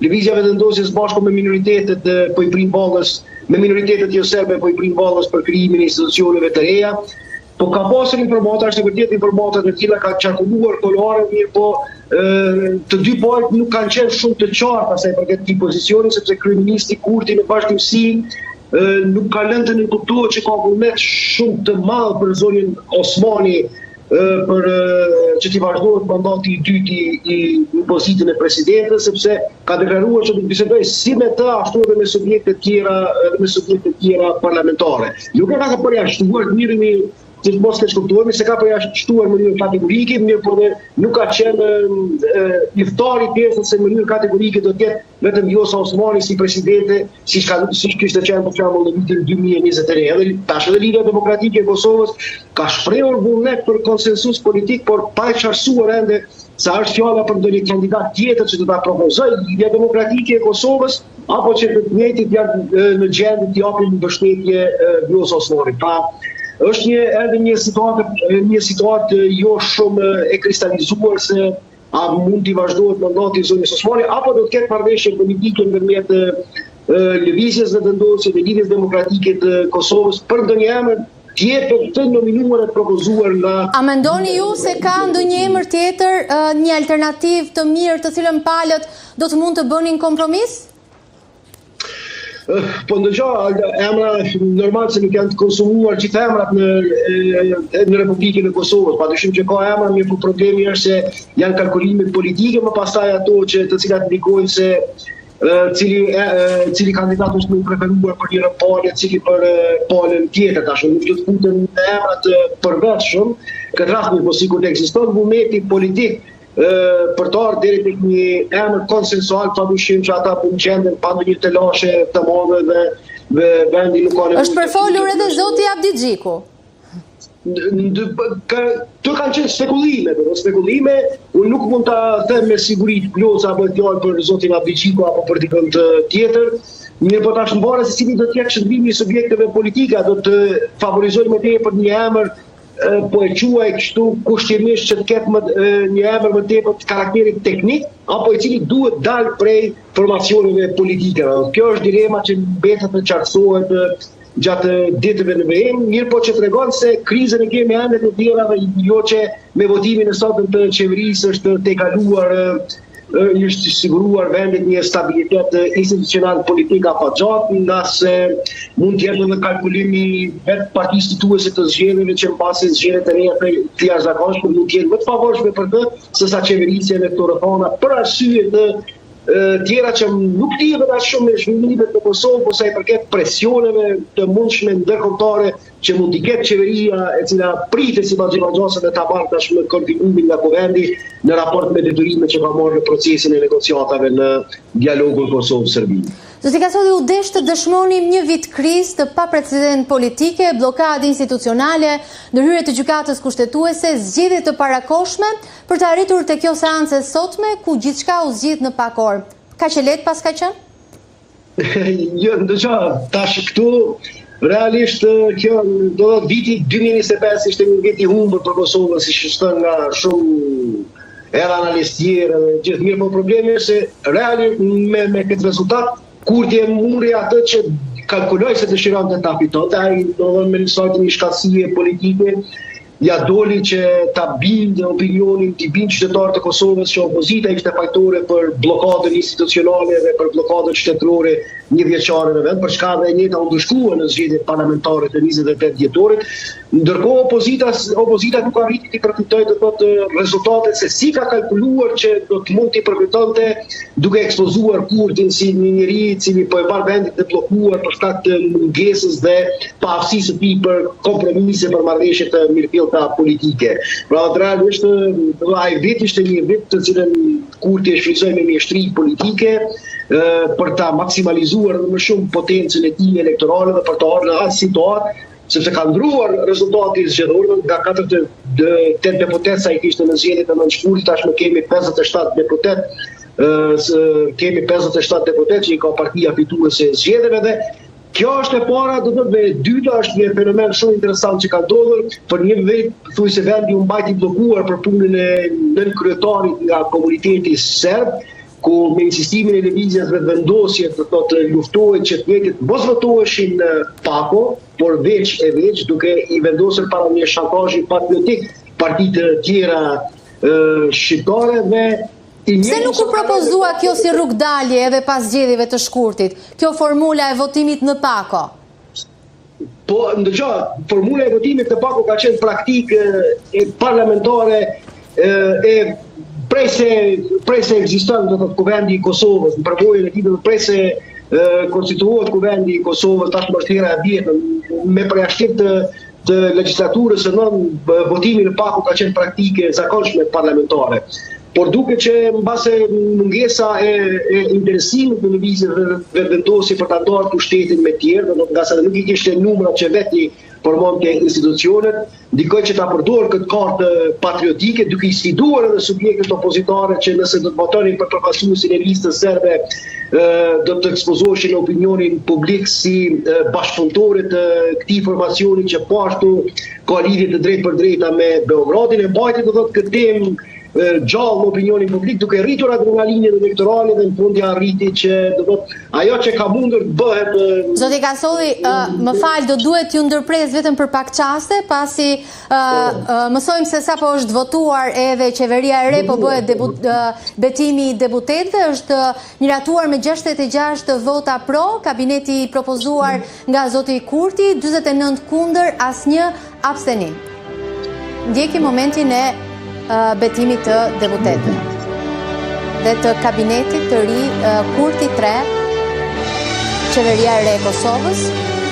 lëvizjeve të ndosjes bashku me minoritetet po i prin ballës, me minoritetet jo serbe po i prin ballës për krijimin e institucioneve të reja. Po ka pasur informata, është e vërtetë informata të tilla ka qarkulluar kolore, mirë po të dy palët nuk kanë qenë shumë të qarta sa i përket këtij pozicioni, sepse kryeministi Kurti në bashkësi nuk ka lënë të nënkuptohet që ka vullnet shumë të madh për zonën Osmani për që t'i vazhdohet mandati i dytë i pozitën e presidentës, sepse ka deklaruar që do të bisedojë si me të ashtu edhe me subjekte të tjera parlamentare. Nuk e ka përjashtuar mirëmi që të mos të shkuptuemi se ka përjashtuar në mënyrë kategorike, mirë por nuk ka qenë iftari pjesën se në mënyrë kategorike do të jetë vetëm Vjosa Osmani si presidente, siç kishte qenë për shembull në vitin 2023. Edhe tash edhe Liga Demokratike e Kosovës ka shprehur vullnet për konsensus politik, por pa e qartësuar ende sa është fjala për ndonjë kandidat tjetër që do ta propozojë Liga Demokratike e Kosovës apo që të njëjtit janë në gjendje të japin mbështetje Vjosa Osmanit. Është një situatë jo shumë e kristalizuar se a mund t'i vazhdohet mandati i zonës Osmani apo do të ketë marrëveshje politike ndërmjet lëvizjes dhe të ndosjes së Lidhjes Demokratike të Kosovës për ndonjë emër tjetër të nominuar e propozuar nga. A mendoni ju se ka ndonjë emër tjetër, një alternativë të mirë të cilën palët do të mund të bënin kompromis? Po ndëgjoh, emra normal se nuk janë të konsumuar gjithë emrat në Republikën e Kosovës. Padyshim që ka emra, mirë po problemi është se janë kalkulime politike, më pastaj ato të cilat indikojnë se cili kandidat është më i preferuar për njëra palë, cili për palën tjetër. Tash nuk do të futen në emra të përvetshëm, këtë rast po sikur të ekziston vullneti politik për të ardhur deri tek një emër konsensual, padyshim që ata punë gjenden pa ndonjë telashe të madhe dhe vendi nuk ka nevojë. Është përfolur edhe zoti Abdi Xhiku. Të kanë qenë spekulime, unë nuk mund ta them me siguri plot sa bëhet fjalë për zotin Abdi Xhiku apo për dikën tjetër. Mirë po tash mbare se cili do të jetë shëndrimi i subjekteve politike, do të favorizojë më tepër një emër po e quaj kështu kushtimisht që të ketë një emër më tepër të karakterit teknik, apo i cili duhet dalë prej formacioneve politike. Kjo është dilema që mbetet të qartësohet gjatë ditëve në vijim, mirë po që tregon se krizën e kemi ende të tjera dhe jo që me votimin e sotëm të qeverisë është tejkaluar është siguruar vendit një stabilitet institucional politik apo gjatë, nga se mund të jetë edhe kalkulimi vetë partisë fituese të zgjedhjeve që mbasi zgjedhjet e reja të jashtëzakonshme mund të jenë më të favorshme për të sesa qeverisja elektorale për arsye të tjera që nuk lidhen as shumë me zhvillimet në Kosovë, por sa i përket presioneve të mundshme ndërkombëtare që mund t'i ketë qeveria e cila pritet si bazimazhose dhe ta marrë tashmë kontinuimin nga kuvendi në raport me detyrimet që ka marrë në procesin e negociatave në dialogun Kosovë-Serbi. Zoti Kasodi, u desh të dëshmonim një vit krizë të paprecedent politike, blokadë institucionale, ndërhyrje të gjykatës kushtetuese, zgjedhje të parakoshme për të arritur te kjo seancë sotme ku gjithçka u zgjidh në pak orë. Ka që lehtë pas ka qenë? Jo, ndërsa tash këtu realisht kjo do të viti 2025 ishte një vit i humbur për Kosovën, siç është nga shumë edhe analistjerë dhe gjithë mirë, po problemi është se realisht me këtë rezultat Kurti e muri atë që kalkuloj se dëshironte ta fitonte, ai domethënë me një shkatësie politike ja doli që ta bindë opinionin, t'i bindë qytetarët e Kosovës që opozita ishte fajtore për blokadën institucionale dhe për blokadën shtetërore një vjeçare në vend, për çka dhe e njëjta u ndëshkua në zgjedhjet parlamentare të 28 dhjetorit, ndërkohë opozita nuk arriti të përfitojë të thotë rezultatet se si ka kalkuluar që do të mund t'i përfitonte duke ekspozuar Kurtin si një njeri i cili po e mbar vendin të bllokuar për shkak të mungesës dhe paaftësisë së tij për kompromise për marrëveshje të mirëfillta politike. Pra realisht ai vit ishte një vit të cilën Kurti e shfrytëzoi me mjeshtri politike për ta maksimalizuar më shumë potencën e tij elektorale dhe për të ardhur në atë situatë, sepse ka ndruar rezultati zgjedhor nga 8 deputet sa i kishte në zgjedhjet e nënshkurit, tashmë kemi 57 deputet. Kemi 57 deputet që i ka partia fituese e zgjedhjeve dhe kjo është e para, do të thotë, e dyta është një fenomen shumë interesant që ka ndodhur për një vit, thuaj se vendi u mbajti bllokuar për punën e nën kryetarit nga komuniteti serb, ku me insistimin e lëvizjes vendosje të luftohet që të njëjtit mos votoheshin pako, por veç duke i vendosur para një shantazhi patriotik partitë tjera shqiptare dhe pse nuk u propozua kjo si rrugdalje edhe pas zgjedhjeve të shkurtit, kjo formula e votimit në pako? Po, ndërgjohë, formula e votimit në pako ka qenë praktikë parlamentare e prej se ekziston kuvendi i Kosovës, në përvojën e tij prej se konstituohet kuvendi i Kosovës tashmë është hera e vjetër me përjashtim të legjislaturës së nën, votimi në pako ka qenë praktike zakonshme parlamentare. Por duke që mbase mungesa e interesimit në lëvizje dhe vendosje për ta ndarë pushtetin me tjerë, nga sa nuk i kishte numrat që veti formonte institucionet, dikoj që ta përdorë këtë kartë patriotike, duke i sfiduar edhe subjektet opozitare që nëse do të votonin për përfaqësuesin e listës serbe, do të ekspozoheshin në opinionin publik si bashkëpunëtorë të këtij formacioni që po ashtu ka lidhje të drejtë për drejta me Beogradin, e mbajti do thotë këtë temë gjallë në opinionin publik, duke rritur adrenalinën elektorale dhe në fundi arriti që ajo që ka mundur të bëhet. Zoti Kasolli, më fal, do duhet ju ndërpres vetëm për pak qaste, pasi mësojmë se sapo është votuar edhe qeveria e re, po bëhet betimi i deputetëve, është miratuar me 66 vota pro, kabineti propozuar nga zoti Kurti, 49 kundër, asnjë abstenim. Ndjekim momentin e betimit të deputetëve dhe të kabinetit të ri Kurti 3, qeveria e re e Kosovës.